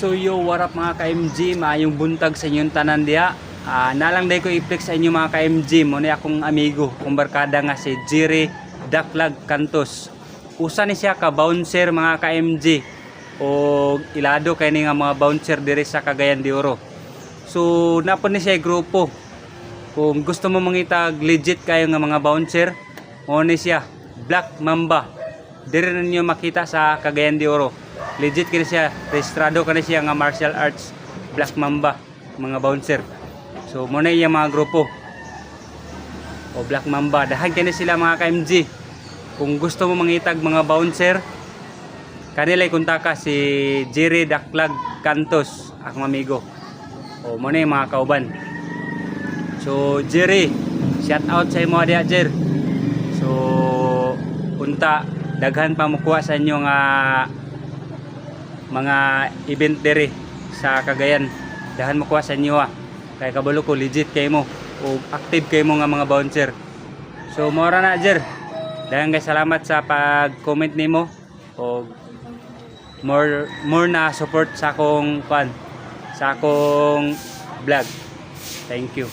So yo, what up mga ka-MG, maayong buntag sa inyong tanan diha. Nalang day ko i-flex sa inyo mga ka-MG, mo ni akong amigo, kung barkada nga si Jerry Daklag Cantos. Usa ni siya ka bouncer mga ka-MG o ilado kay ni nga mga bouncer diri sa Cagayan de Oro. So napon ni siya grupo. Kung gusto mo mangitag legit kayo nga mga bouncer, mo ni siya Black Mamba. Diri ninyo makita sa Cagayan de Oro. Legit kini siya, registrado kani siya nga martial arts Black Mamba mga bouncer. So mo na iya mga grupo o Black Mamba, dahan kini sila mga ka-MG. Kung gusto mo mangitag mga bouncer, kanila'y kuntaka si Jerry Daklag Cantos, akong amigo. O mo na mga kauban. So Jerry, shout out sa imo diha Jer. So unta daghan pa mukuha sa inyo nga mga event dere sa Cagayan. Dahan mo kuha sa inyo kay kabalo ko legit kay mo o active kay mo nga mga bouncer. So mora na Jer. Dahan kay salamat sa pag-comment nimo o more na support sa akong fan, sa akong vlog. Thank you.